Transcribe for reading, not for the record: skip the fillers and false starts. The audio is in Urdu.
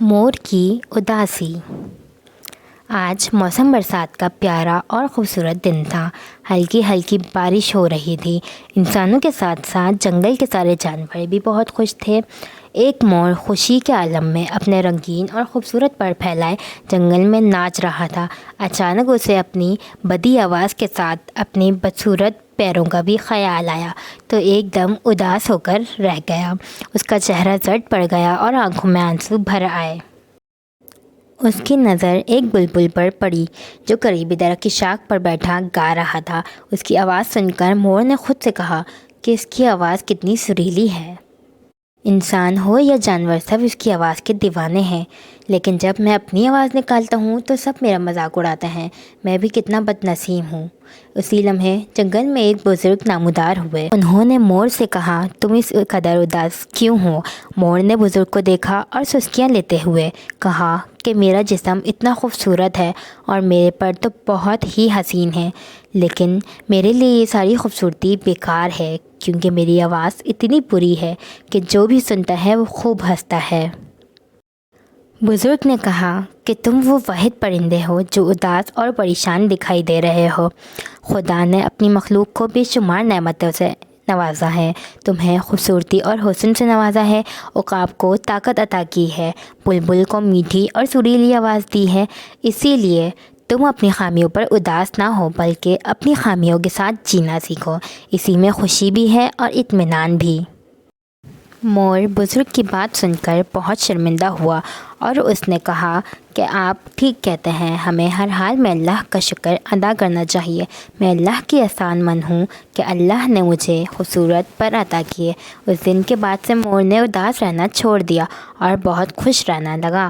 مور کی اداسی۔ آج موسم برسات کا پیارا اور خوبصورت دن تھا۔ ہلکی ہلکی بارش ہو رہی تھی۔ انسانوں کے ساتھ ساتھ جنگل کے سارے جانور بھی بہت خوش تھے۔ ایک مور خوشی کے عالم میں اپنے رنگین اور خوبصورت پر پھیلائے جنگل میں ناچ رہا تھا۔ اچانک اسے اپنی بدی آواز کے ساتھ اپنی بدصورت پیروں کا بھی خیال آیا تو ایک دم اداس ہو کر رہ گیا۔ اس کا چہرہ زرد پڑ گیا اور آنکھوں میں آنسو بھر آئے۔ اس کی نظر ایک بلبل پر پڑی جو قریبی درخت کی شاخ پر بیٹھا گا رہا تھا۔ اس کی آواز سن کر مور نے خود سے کہا کہ اس کی آواز کتنی سریلی ہے۔ انسان ہو یا جانور سب اس کی آواز کے دیوانے ہیں، لیکن جب میں اپنی آواز نکالتا ہوں تو سب میرا مذاق اڑاتے ہیں۔ میں بھی کتنا بد نصیب ہوں۔ اسی لمحے جنگل میں ایک بزرگ نمودار ہوئے۔ انہوں نے مور سے کہا، تم اس قدر اداس کیوں ہو؟ مور نے بزرگ کو دیکھا اور سسکیاں لیتے ہوئے کہا کہ میرا جسم اتنا خوبصورت ہے اور میرے پر تو بہت ہی حسین ہے، لیکن میرے لیے یہ ساری خوبصورتی بیکار ہے کیونکہ میری آواز اتنی بری ہے کہ جو بھی سنتا ہے وہ خوب ہنستا ہے۔ بزرگ نے کہا کہ تم وہ واحد پرندے ہو جو اداس اور پریشان دکھائی دے رہے ہو۔ خدا نے اپنی مخلوق کو بے شمار نعمتوں سے نوازا ہے۔ تمہیں خوبصورتی اور حسن سے نوازا ہے، عقاب کو طاقت عطا کی ہے، بلبل کو میٹھی اور سریلی آواز دی ہے۔ اسی لیے تم اپنی خامیوں پر اداس نہ ہو بلکہ اپنی خامیوں کے ساتھ جینا سیکھو۔ اسی میں خوشی بھی ہے اور اطمینان بھی۔ مور بزرگ کی بات سن کر بہت شرمندہ ہوا اور اس نے کہا کہ آپ ٹھیک کہتے ہیں، ہمیں ہر حال میں اللہ کا شکر ادا کرنا چاہیے۔ میں اللہ کی احسان مند ہوں کہ اللہ نے مجھے خوبصورت پر عطا کیے۔ اس دن کے بعد سے مور نے اداس رہنا چھوڑ دیا اور بہت خوش رہنا لگا۔